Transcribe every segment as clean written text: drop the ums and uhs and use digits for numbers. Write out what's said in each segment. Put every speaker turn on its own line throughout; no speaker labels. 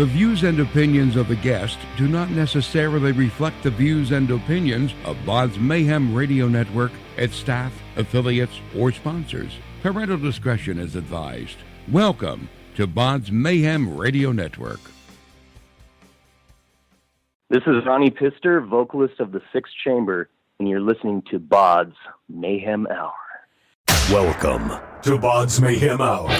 The views and opinions of the guest do not necessarily reflect the views and opinions of BODS Mayhem Radio Network, its staff, affiliates, or sponsors. Parental discretion is advised. Welcome to BODS Mayhem Radio Network.
This is Rahne Pistor, vocalist of the Sixth Chamber, and you're listening to BODS Mayhem Hour.
Welcome to BODS Mayhem Hour,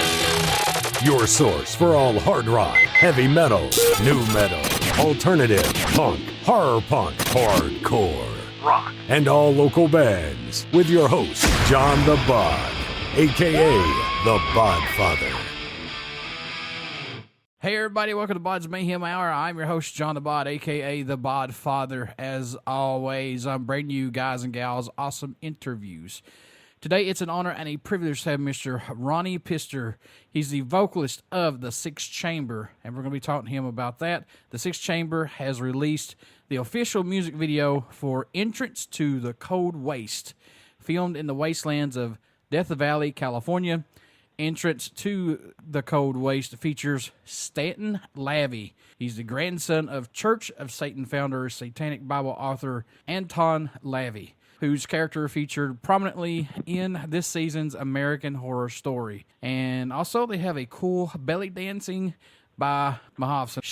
your source for all hard rock, heavy metal, new metal, alternative, punk, horror punk, hardcore, rock, and all local bands, with your host, John the Bod, a.k.a. the Bodfather.
Hey everybody, welcome to BODS Mayhem Hour. I'm your host, John the Bod, a.k.a. the Bodfather. As always, I'm bringing you guys and gals awesome interviews. Today, it's an honor and a privilege to have Mr. Rahne Pistor. He's the vocalist of the Sixth Chamber, and we're going to be talking to him about that. The Sixth Chamber has released the official music video for Entrance to the Cold Waste, filmed in the wastelands of Death Valley, California. Entrance to the Cold Waste features Stanton LAVEY. He's the grandson of Church of Satan founder, Satanic Bible author Anton LAVEY, whose character featured prominently in this season's American Horror Story. And also, they have a cool belly dancing by MAHAFSOUN.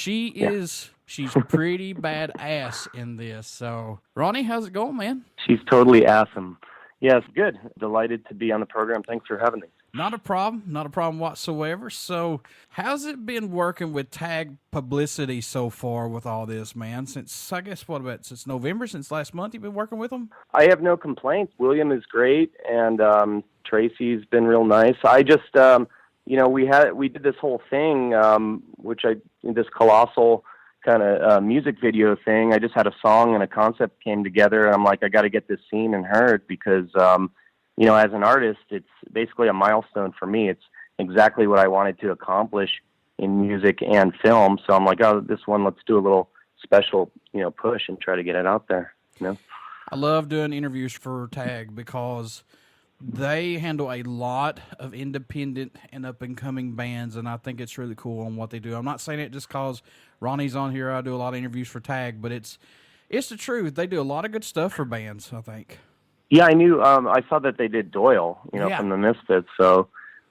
She's pretty badass in this. So, Rahne, how's it going, man?
She's totally awesome. Yes, good. Delighted to be on the program. Thanks for having me.
Not a problem whatsoever. So, how's it been working with Tag publicity so far with all this, man? Since, I guess, since November, since last month you've been working with them?
I have no complaints. William is great, and Tracy's been real nice. I just, we did this whole thing, this colossal kind of music video thing. I just had a song and a concept came together, and I'm like, I got to get this seen and heard because, as an artist, it's basically a milestone for me. It's exactly what I wanted to accomplish in music and film. So I'm like, this one, let's do a little special, push and try to get it out there,
I love doing interviews for Tag because they handle a lot of independent and up-and-coming bands, and I think it's really cool on what they do. I'm not saying it just because Ronnie's on here. I do a lot of interviews for Tag, but it's the truth. They do a lot of good stuff for bands, I think.
Yeah, I knew. I saw that they did Doyle, from the Misfits, so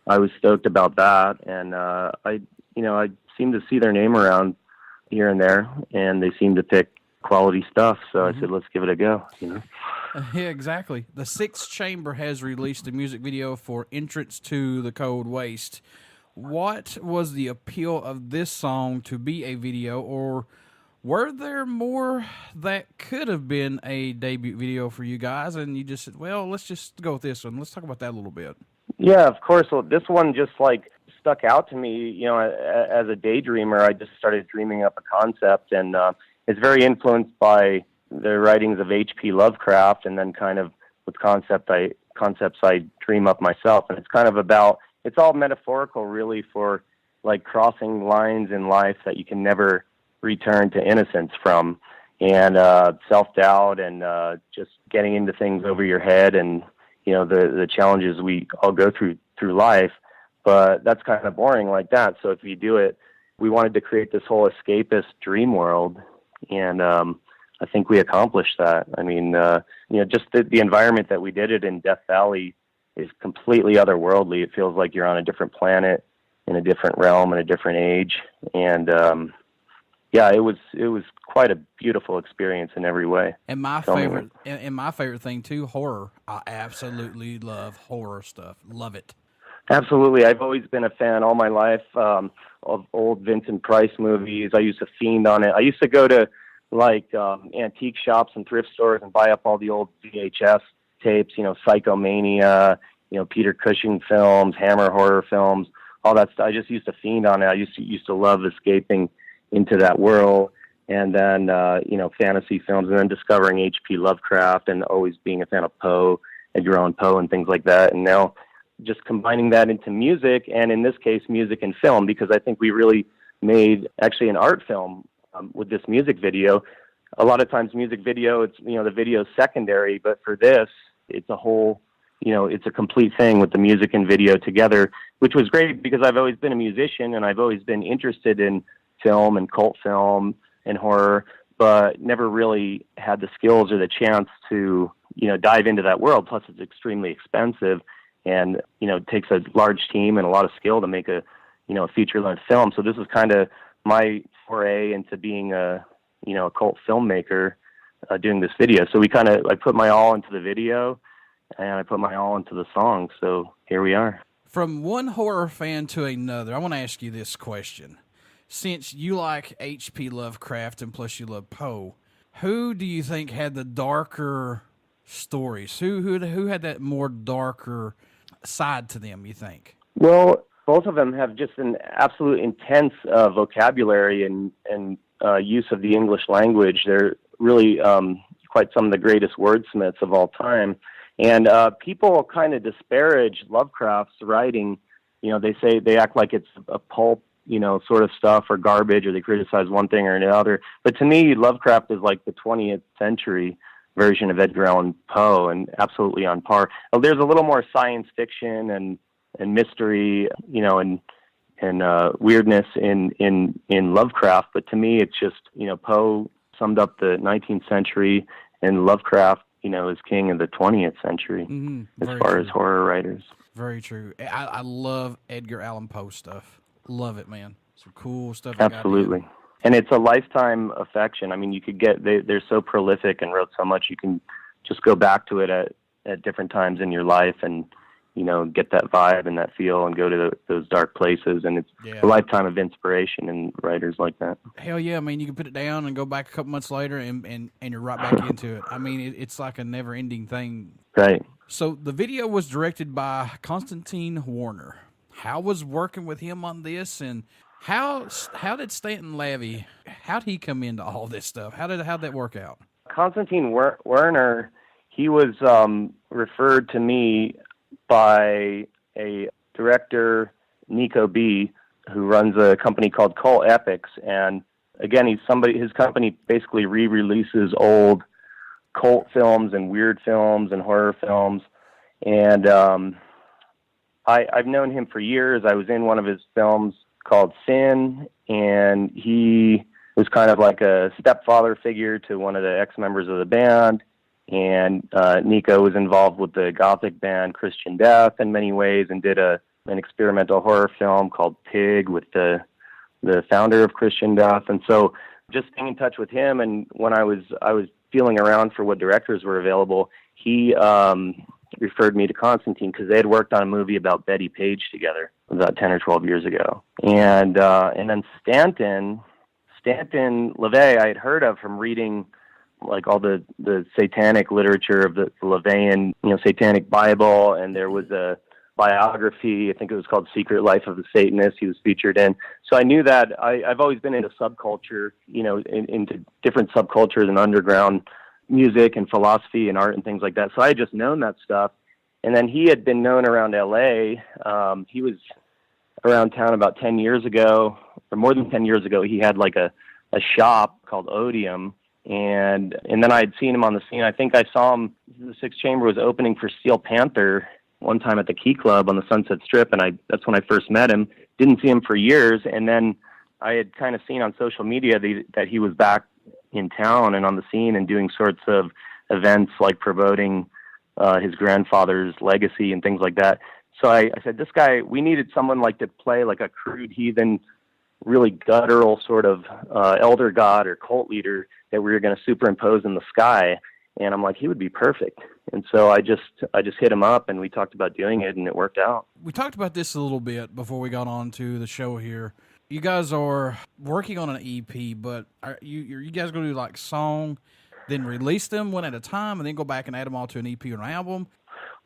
I was stoked about that. And I seem to see their name around here and there, and they seem to pick quality stuff. So I said, let's give it a go.
Yeah, exactly. The Sixth Chamber has released a music video for Entrance to the Cold Waste. What was the appeal of this song to be a video, or were there more that could have been a debut video for you guys, and you just said, well, let's just go with this one. Let's talk about that a little bit.
Yeah, of course. Well, this one just, stuck out to me, as a daydreamer. I just started dreaming up a concept, and it's very influenced by the writings of H.P. Lovecraft, and then kind of with concepts I dream up myself. And it's kind of about, it's all metaphorical, really, for, crossing lines in life that you can never return to innocence from, and self-doubt, and just getting into things over your head, and the challenges we all go through life. But that's kind of boring like that. So if you do it, we wanted to create this whole escapist dream world, and I think we accomplished that. I mean, just the environment that we did it in, Death Valley, is completely otherworldly. It feels like you're on a different planet, in a different realm, in a different age, and it was quite a beautiful experience in every way.
And my favorite thing too, horror. I absolutely love horror stuff. Love it.
Absolutely. I've always been a fan all my life of old Vincent Price movies. I used to fiend on it. I used to go to antique shops and thrift stores and buy up all the old VHS tapes, Psychomania, Peter Cushing films, Hammer horror films, all that stuff. I just used to fiend on it. I used to love escaping into that world, and then fantasy films, and then discovering H.P. Lovecraft, and always being a fan of Poe, Edgar Allan Poe, and things like that. And now just combining that into music, and in this case music and film, because I think we really made actually an art film with this music video. A lot of times music video, it's the video's secondary, but for this it's a whole it's a complete thing with the music and video together, which was great because I've always been a musician, and I've always been interested in film and cult film and horror, but never really had the skills or the chance to, dive into that world. Plus it's extremely expensive and, it takes a large team and a lot of skill to make a feature-length film. So this is kind of my foray into being a cult filmmaker, doing this video. So I put my all into the video and I put my all into the song. So here we are.
From one horror fan to another, I want to ask you this question. Since you like H.P. Lovecraft and plus you love Poe, who do you think had the darker stories? Who had that more darker side to them, you think?
Well, both of them have just an absolute intense vocabulary and use of the English language. They're really quite some of the greatest wordsmiths of all time. And people kind of disparage Lovecraft's writing. They say they act like it's a pulp, sort of stuff or garbage, or they criticize one thing or another. But to me, Lovecraft is like the 20th century version of Edgar Allan Poe, and absolutely on par. There's a little more science fiction and mystery, and weirdness in Lovecraft. But to me, it's just, Poe summed up the 19th century, and Lovecraft, is king of the 20th century as far as horror writers.
Very true. I love Edgar Allan Poe stuff. Love it, man. Some cool stuff.
Absolutely. And it's a lifetime affection. I mean, you could they're so prolific and wrote so much, you can just go back to it at different times in your life and, get that vibe and that feel and go to those dark places. And it's a lifetime of inspiration in writers like that.
Hell yeah. I mean, you can put it down and go back a couple months later and you're right back into it. I mean, it's like a never ending thing.
Right.
So the video was directed by Constantine Warner. How was working with him on this, and how did Stanton Lavey, how'd he come into all this stuff? How'd that work out?
Constantine Werner, he was referred to me by a director, Nico B., who runs a company called Cult Epics. And again, his company basically re-releases old cult films and weird films and horror films. And I've known him for years. I was in one of his films called Sin, and he was kind of like a stepfather figure to one of the ex-members of the band. And Nico was involved with the gothic band Christian Death in many ways, and did an experimental horror film called Pig with the founder of Christian Death. And so just staying in touch with him, and when I was feeling around for what directors were available, he referred me to Constantine because they had worked on a movie about Betty Page together about 10 or 12 years ago. And then Stanton LaVey, I had heard of from reading like all the satanic literature of the LaVeyan, Satanic Bible, and there was a biography, I think it was called Secret Life of the Satanist, he was featured in. So I knew that I've always been into subculture, into different subcultures and underground music and philosophy and art and things like that. So I had just known that stuff. And then he had been known around LA. He was around town about 10 years ago, or more than 10 years ago. He had like a shop called Odium. And then I had seen him on the scene. I think I saw him, the Sixth Chamber was opening for Steel Panther one time at the Key Club on the Sunset Strip. And that's when I first met him. Didn't see him for years. And then I had kind of seen on social media that he was back in town and on the scene and doing sorts of events like promoting his grandfather's legacy and things like that. So I said, this guy, we needed someone like to play like a crude heathen, really guttural sort of elder god or cult leader that we were going to superimpose in the sky. And I'm like, he would be perfect. And so I just hit him up and we talked about doing it, and it worked out.
We talked about this a little bit before we got on to the show here. You guys are working on an EP, but are you guys going to do like song, then release them one at a time, and then go back and add them all to an EP or an album?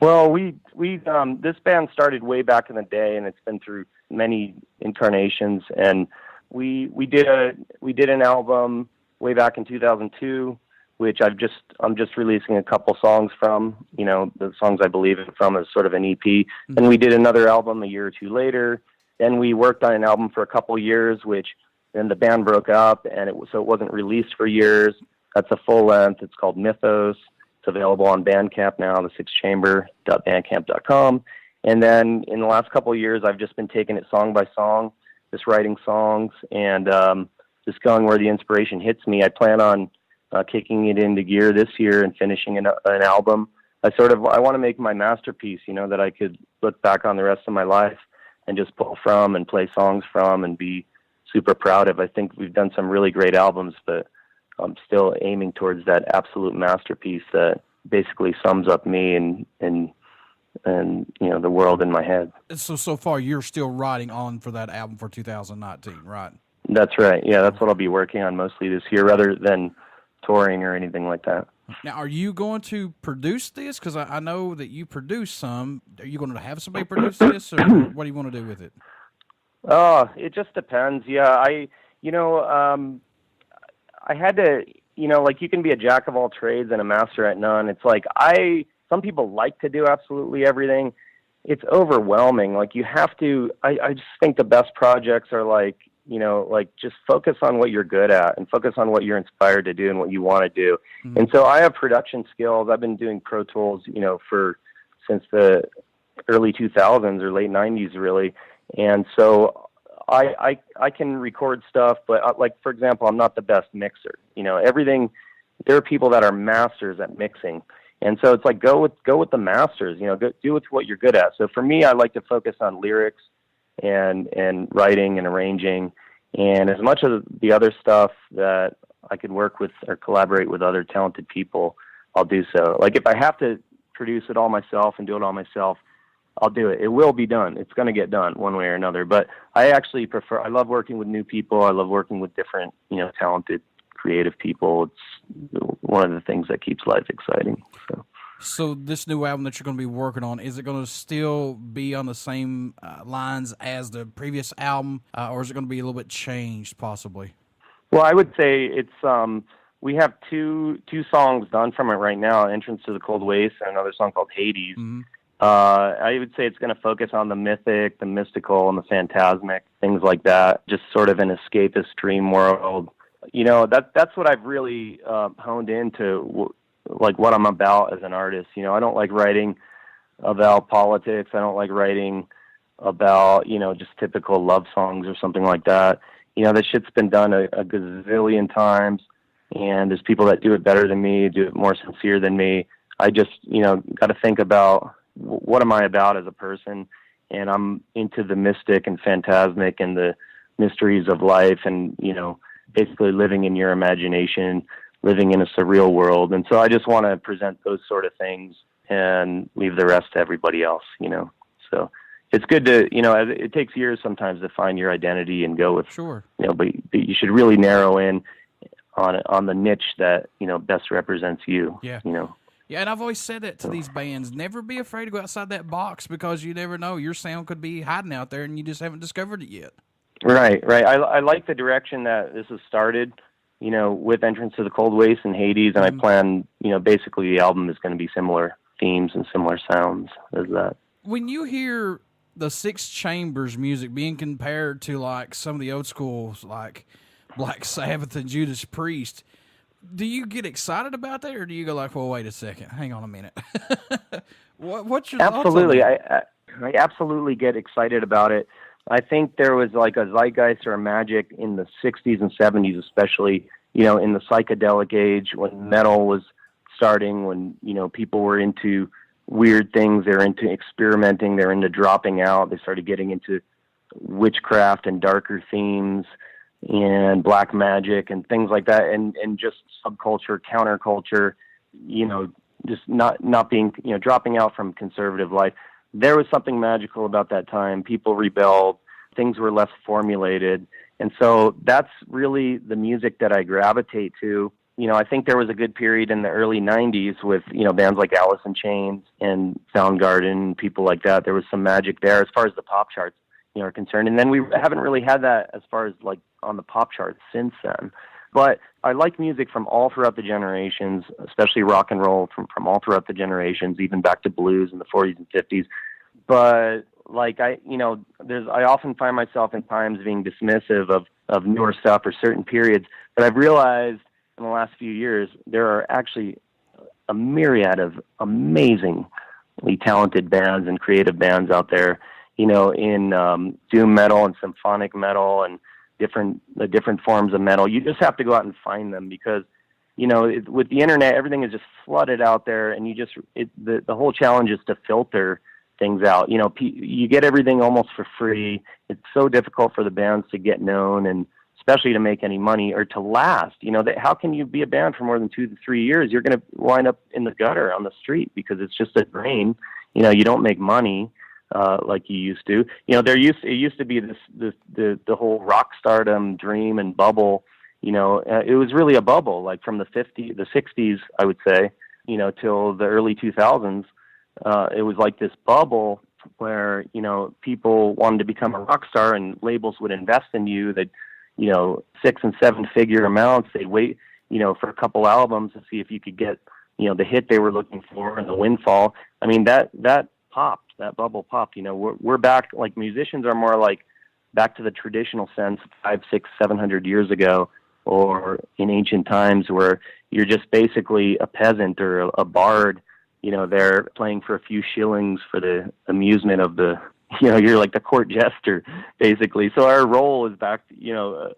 Well, we this band started way back in the day, and it's been through many incarnations. And we did an album way back in 2002, which I'm just releasing a couple songs from. The songs I believe in from as sort of an EP. Mm-hmm. And we did another album a year or two later. Then we worked on an album for a couple years, which then the band broke up, and it wasn't released for years. That's a full length. It's called Mythos. It's available on Bandcamp now, thesixchamber.bandcamp.com. And then in the last couple of years, I've just been taking it song by song just writing songs and just going where the inspiration hits me. I plan on kicking it into gear this year and finishing an album. I want to make my masterpiece, that I could look back on the rest of my life and just pull from and play songs from and be super proud of. I think we've done some really great albums, but I'm still aiming towards that absolute masterpiece that basically sums up me and the world in my head.
So far you're still writing on for that album for 2019, right?
That's right. Yeah, that's what I'll be working on mostly this year rather than touring or anything like that.
Now, are you going to produce this? Because I know that you produce some. Are you going to have somebody produce this, or what do you want to do with it?
It just depends. Yeah, I had to, you can be a jack of all trades and a master at none. It's like some people like to do absolutely everything. It's overwhelming. Like you have to, I just think the best projects are just focus on what you're good at and focus on what you're inspired to do and what you want to do. Mm-hmm. And so I have production skills. I've been doing Pro Tools, since the early 2000s or late 90s really. And so I can record stuff, but for example, I'm not the best mixer. There are people that are masters at mixing. And so it's like, go with the masters, go do with what you're good at. So for me, I like to focus on lyrics and writing and arranging, and as much of the other stuff that I could work with or collaborate with other talented people, I'll do so. Like if I have to produce it all myself and do it all myself, I'll do it. It will be done. It's going to get done one way or another. But I actually I love working with new people. I love working with different, talented, creative people. It's one of the things that keeps life exciting.
So this new album that you're going to be working on, is it going to still be on the same lines as the previous album, or is it going to be a little bit changed possibly?
Well, I would say it's we have two songs done from it right now, Entrance to the Cold Waste and another song called Hades. Mm-hmm. I would say it's going to focus on the mythic, the mystical, and the phantasmic, things like that, just sort of an escapist dream world. That's what I've really honed into, like what I'm about as an artist. I don't like writing about politics. I don't like writing about, just typical love songs or something like that. That shit's been done a gazillion times, and there's people that do it better than me, do it more sincere than me. I just, got to think about what am I about as a person, and I'm into the mystic and phantasmic and the mysteries of life and, basically living in your imagination, living in a surreal world. And so I just want to present those sort of things and leave the rest to everybody else, So it's good to, it takes years sometimes to find your identity and go with,
sure.
But you should really narrow in on the niche that, best represents you,
Yeah. Yeah, and I've always said that to these bands. Never be afraid to go outside that box because you never know. Your sound could be hiding out there and you just haven't discovered it yet.
Right. I like the direction that this has started, with Entrance to the Cold Waste and Hades, and I plan, basically the album is going to be similar themes and similar sounds as that.
When you hear the Six Chambers music being compared to like some of the old schools like Black Sabbath and Judas Priest, do you get excited about that, or do you go like, well, wait a second, hang on a minute? What's your
absolutely
thoughts on that?
I absolutely get excited about it. I think there was like a zeitgeist or a magic in the 60s and 70s, especially, in the psychedelic age when metal was starting, when, people were into weird things, they're into experimenting, they're into dropping out, they started getting into witchcraft and darker themes and black magic and things like that, and just subculture, counterculture, just not being, dropping out from conservative life. There was something magical about that time. People rebelled. Things were less formulated. And so that's really the music that I gravitate to. I think there was a good period in the early 90s with, bands like Alice in Chains and Soundgarden, people like that. There was some magic there as far as the pop charts, are concerned. And then we haven't really had that as far as like on the pop charts since then. But I like music from all throughout the generations, especially rock and roll from all throughout the generations, even back to blues in the 40s and 50s. But like I often find myself in times being dismissive of newer stuff or certain periods. But I've realized in the last few years there are actually a myriad of amazingly talented bands and creative bands out there. in doom metal and symphonic metal and the different forms of metal. You just have to go out and find them because, with the internet, everything is just flooded out there, and the whole challenge is to filter things out. You get everything almost for free. It's so difficult for the bands to get known and especially to make any money or to last. How can you be a band for more than 2 to 3 years? You're going to wind up in the gutter on the street because it's just a drain. You don't make money like you used to. It used to be the whole rock stardom dream and bubble. It was really a bubble, like from the 60s, I would say, till the early 2000s. It was like this bubble where, people wanted to become a rock star and labels would invest in you that, 6 and 7 figure amounts. They'd wait, for a couple albums to see if you could get, the hit they were looking for and the windfall. I mean, that popped, that bubble popped. We're back, like musicians are more like back to the traditional sense 500, 600, 700 years ago, or in ancient times where you're just basically a peasant or a bard, they're playing for a few shillings for the amusement of the, you're like the court jester, basically. So our role is back, to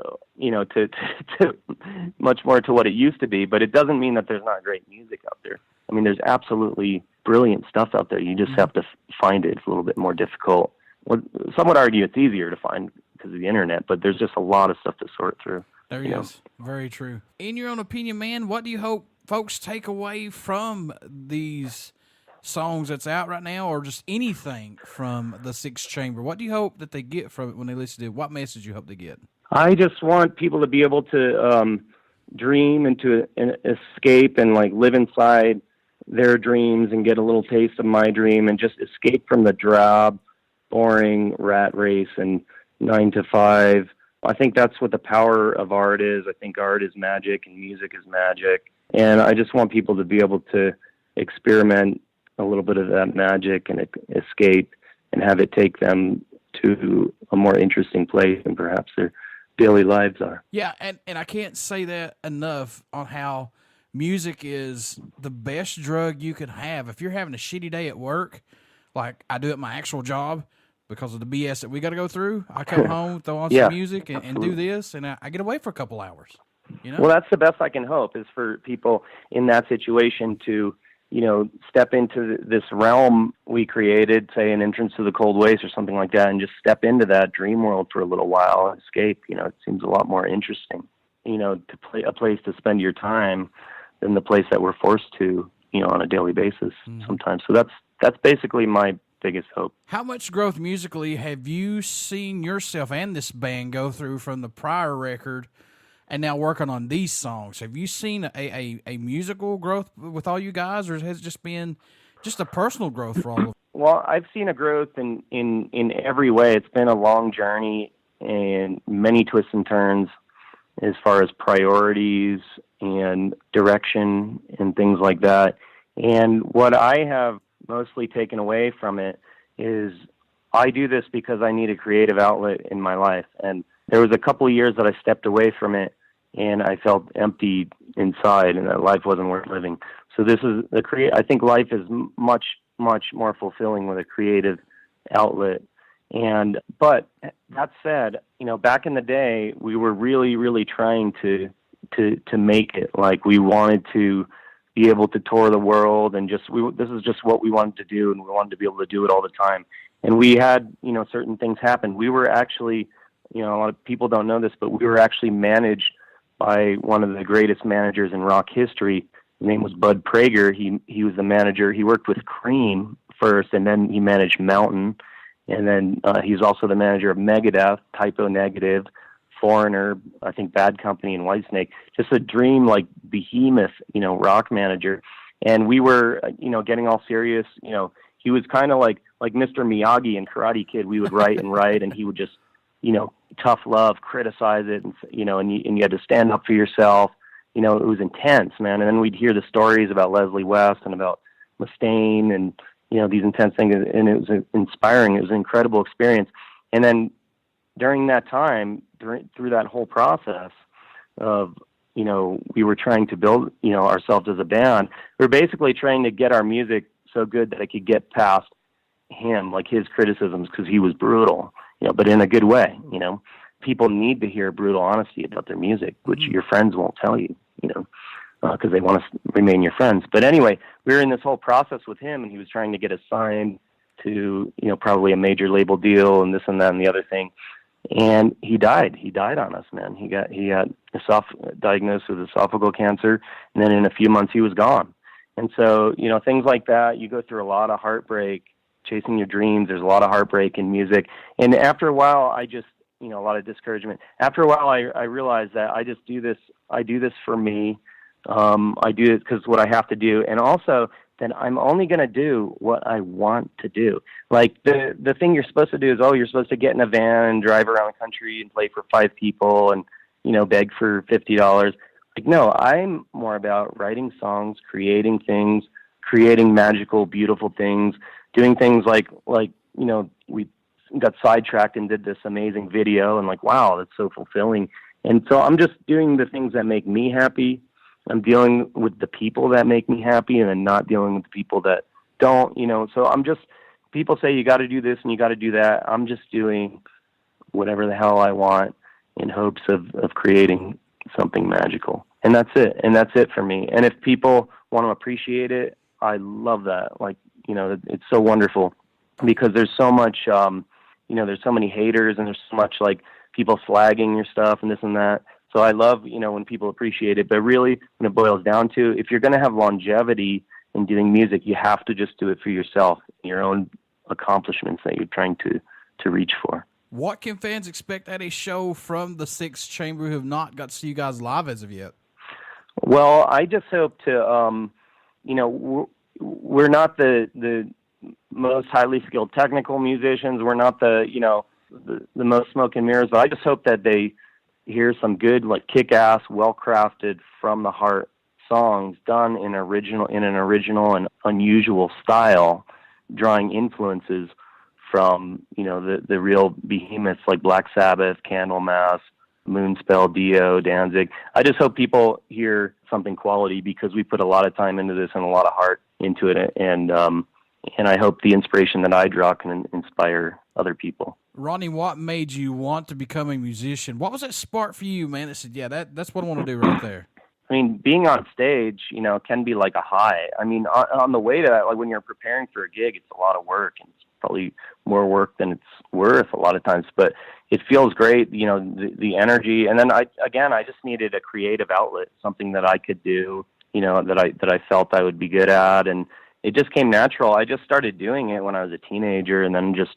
much more to what it used to be, but it doesn't mean that there's not great music out there. I mean, there's absolutely brilliant stuff out there. You just have to find it. It's a little bit more difficult. Well, some would argue it's easier to find because of the internet, but there's just a lot of stuff to sort through.
There he is. Very true. In your own opinion, man, what do you hope folks take away from these songs that's out right now, or just anything from the Sixth Chamber? What do you hope that they get from it when they listen to it? What message you hope they get?
I just want people to be able to dream and to escape and like live inside their dreams and get a little taste of my dream and just escape from the drab, boring rat race and 9 to 5. I think that's what the power of art is. I think art is magic and music is magic. And I just want people to be able to experiment a little bit of that magic and escape and have it take them to a more interesting place than perhaps their daily lives are.
Yeah, and I can't say that enough on how music is the best drug you can have. If you're having a shitty day at work, like I do at my actual job, because of the BS that we got to go through, I come home, throw on some music and do this, and I get away for a couple hours.
Well, that's the best I can hope, is for people in that situation to, step into this realm we created, say an Entrance to the Cold Waste or something like that, and just step into that dream world for a little while and escape. It seems a lot more interesting, to play a place to spend your time than the place that we're forced to, on a daily basis sometimes. So that's basically my biggest hope. How
much growth musically have you seen yourself and this band go through from the prior record and now working on these songs? Have you seen a musical growth with all you guys, or has it just been just a personal growth for all of you?
Well, I've seen a growth in every way. It's been a long journey and many twists and turns as far as priorities and direction and things like that. And what I have mostly taken away from it is I do this because I need a creative outlet in my life. And there was a couple of years that I stepped away from it and I felt empty inside and that life wasn't worth living. So this is I think life is much, much more fulfilling with a creative outlet. But that said, back in the day, we were really, really trying to make it. Like, we wanted to be able to tour the world, and this is just what we wanted to do, and we wanted to be able to do it all the time. And we had, certain things happen. We were actually, a lot of people don't know this, but we were actually managed by one of the greatest managers in rock history. His name was Bud Prager. He was the manager. He worked with Cream first, and then he managed Mountain. And then he's also the manager of Megadeth, Typo Negative, Foreigner, I think Bad Company, and Whitesnake. Just a dream, like, behemoth, rock manager. And we were, getting all serious. He was kind of like Mr. Miyagi in Karate Kid. We would write and write, and he would just, tough love, criticize it, and you had to stand up for yourself. It was intense, man. And then we'd hear the stories about Leslie West and about Mustaine and, these intense things, and it was inspiring. It was an incredible experience. And then during that time, through that whole process of, we were trying to build, ourselves as a band, we were basically trying to get our music so good that it could get past him, like his criticisms, because he was brutal, but in a good way. People need to hear brutal honesty about their music, which your friends won't tell you, because they want to remain your friends. But anyway, we were in this whole process with him, and he was trying to get us signed to, probably a major label deal and this and that and the other thing. And he died. He died on us, man. He got diagnosed with esophageal cancer, and then in a few months he was gone. And so, things like that, you go through a lot of heartbreak, chasing your dreams. There's a lot of heartbreak in music. And after a while, I just, a lot of discouragement. After a while, I realized that I just do this. I do this for me. I do it because what I have to do. And also that I'm only going to do what I want to do. Like the thing you're supposed to do is, you're supposed to get in a van and drive around the country and play for 5 people and, beg for $50. Like, no, I'm more about writing songs, creating things, creating magical, beautiful things, doing things like, we got sidetracked and did this amazing video and wow, that's so fulfilling. And so I'm just doing the things that make me happy. I'm dealing with the people that make me happy and then not dealing with the people that don't, so I'm just, people say you got to do this and you got to do that. I'm just doing whatever the hell I want in hopes of creating something magical. And that's it. And that's it for me. And if people want to appreciate it, I love that. It's so wonderful because there's so much, there's so many haters and there's so much people slagging your stuff and this and that. So I love, when people appreciate it, but really when it boils down to, if you're going to have longevity in doing music, you have to just do it for yourself, your own accomplishments that you're trying to reach for.
What can fans expect at a show from the Sixth Chamber who have not got to see you guys live as of yet?
Well, I just hope to, we're not the most highly skilled technical musicians. We're not the most smoke and mirrors, but I just hope that they hear some good, kick-ass, well-crafted, from the heart songs done in an original and unusual style, drawing influences from, the real behemoths like Black Sabbath, Candlemass, Moonspell, Dio, Danzig. I just hope people hear something quality because we put a lot of time into this and a lot of heart into it. And I hope the inspiration that I draw can inspire other people.
Ronnie, what made you want to become a musician? What was that spark for you, man, that said, yeah, that's what I want to do right there?
I mean, being on stage, can be like a high. I mean, on the way to that, when you're preparing for a gig, it's a lot of work, and it's probably more work than it's worth a lot of times, but it feels great, the energy. And then I just needed a creative outlet, something that I could do, that I felt I would be good at. And it just came natural. I just started doing it when I was a teenager, and then just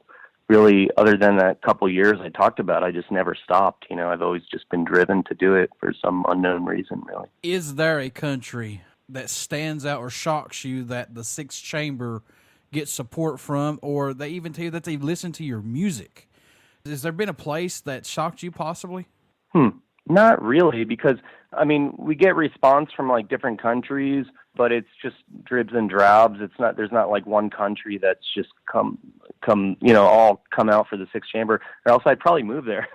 really, other than that couple years I talked about, I just never stopped. I've always just been driven to do it for some unknown reason, really. Is
there a country that stands out or shocks you that the Sixth Chamber gets support from, or they even tell you that they've listened to your music? Has there been a place that shocked you possibly?
Not really, because, I mean, we get response from different countries, but it's just dribs and drabs. There's not one country that's just all come out for the Sixth Chamber, or else I'd probably move there,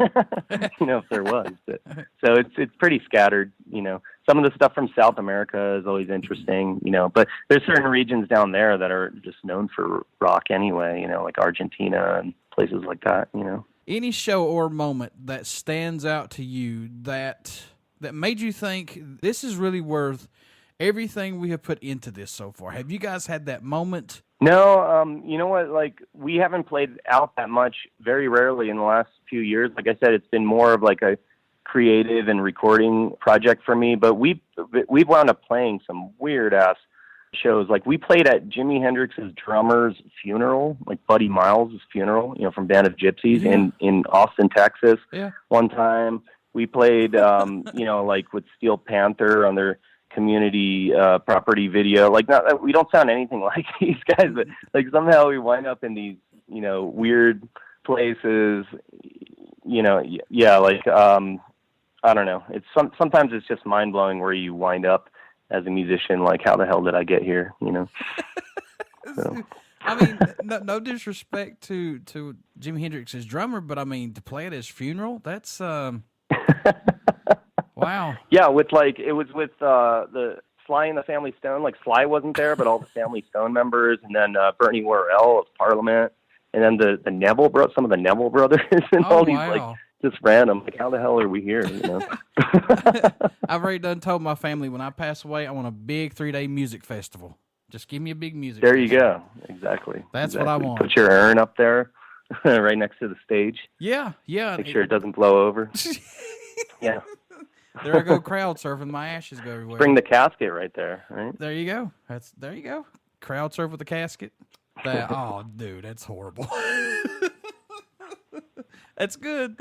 if there was. But, so it's pretty scattered, Some of the stuff from South America is always interesting, but there's certain regions down there that are just known for rock anyway, like Argentina and places like that, Any
show or moment that stands out to you that made you think this is really worth everything we have put into this so far? Have you guys had that moment?
No, you know what? We haven't played out that much, very rarely in the last few years. Like I said, it's been more of a creative and recording project for me. But we've wound up playing some weird ass shows. We played at Jimi Hendrix's drummer's funeral, Buddy Miles' funeral, from Band of Gypsies in Austin, Texas. Yeah. One time we played, with Steel Panther on their community property video. We don't sound anything like these guys, but somehow we wind up in these, weird places, I don't know. It's sometimes it's just mind blowing where you wind up as a musician. How the hell did I get here? So.
I mean, no disrespect to Jimi Hendrix's drummer, but I mean, to play at his funeral, that's wow.
Yeah, it was with the Sly and the Family Stone. Like Sly wasn't there, but all the Family Stone members, and then Bernie Worrell of Parliament, and then the Neville some of the Neville brothers, and all these like just random. Like, how the hell are we here? You know.
I've already done told my family when I pass away, I want a big 3-day music festival. Just give me a big music.
There
festival.
you go. Exactly.
That's what I want.
Put your urn up there, right next to the stage.
Yeah.
Make sure it doesn't blow over. Yeah.
There I go, crowd surfing. My ashes go everywhere.
Bring the casket right there. Right.
There you go. There you go. Crowd surf with the casket. Oh, dude, that's horrible. That's good.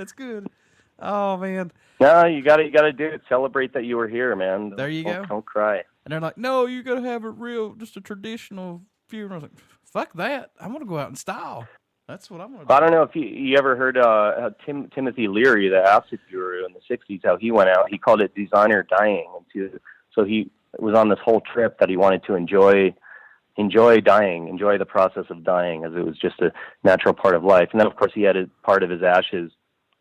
Oh man.
No, you gotta do it. Celebrate that you were here, man.
There you go.
Don't cry.
And they're like, no, you gotta have it real, just a traditional funeral. I was like, fuck that. I'm gonna go out in style. That's what I'm gonna do.
I don't know if you ever heard Timothy Leary, the acid guru in the '60s, how he went out. He called it designer dying. So he was on this whole trip that he wanted to enjoy dying, enjoy the process of dying, as it was just a natural part of life. And then, of course, he had part of his ashes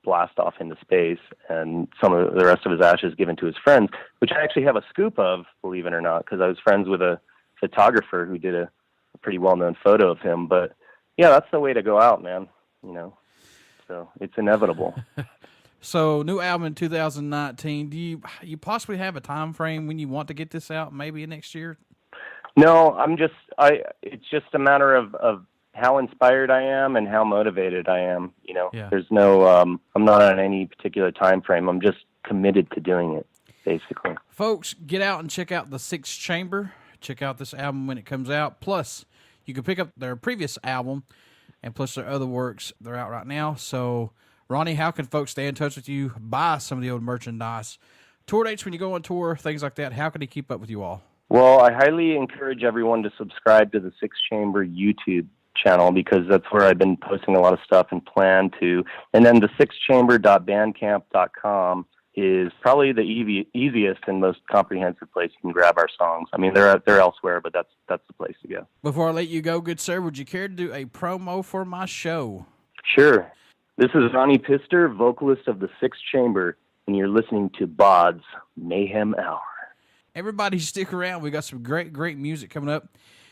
blast off into space, and some of the rest of his ashes given to his friends, which I actually have a scoop of, believe it or not, because I was friends with a photographer who did a pretty well-known photo of him. But yeah, that's the way to go out, man. You know, so it's inevitable.
So, new album in 2019. Do you possibly have a time frame when you want to get this out? Maybe next year?
No, it's just a matter of how inspired I am and how motivated I am. You know, There's no, I'm not on any particular time frame. I'm just committed to doing it, basically.
Folks, get out and check out the 6th Chamber. Check out this album when it comes out. Plus, you can pick up their previous album, and plus their other works. They're out right now. So, Ronnie, how can folks stay in touch with you, buy some of the old merchandise, tour dates when you go on tour, things like that? How can they keep up with you all?
Well, I highly encourage everyone to subscribe to the 6th Chamber YouTube channel, because that's where I've been posting a lot of stuff and plan to. And then the 6thchamber.bandcamp.com is probably the easiest and most comprehensive place you can grab our songs. I mean, they're elsewhere, but that's the place to go.
Before I let you go, good sir, would you care to do a promo for my show?
Sure. This is Rahne Pistor, vocalist of the 6th Chamber, and you're listening to BODS Mayhem Hour.
Everybody stick around. We got some great music coming up.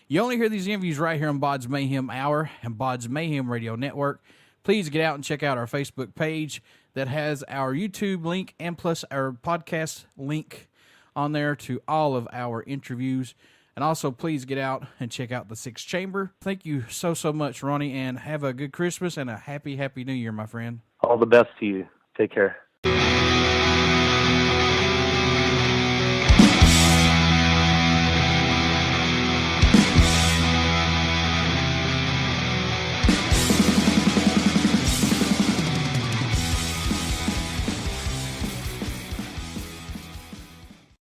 You only hear these interviews right here on BODS Mayhem Hour and BODS Mayhem Radio Network. Please get out and check out our Facebook page that has our YouTube link and plus our podcast link on there to all of our interviews. And also, please get out and check out the 6th Chamber. Thank you so much, Ronnie, and have a good Christmas and a happy New Year, my friend.
All the best to you. Take care.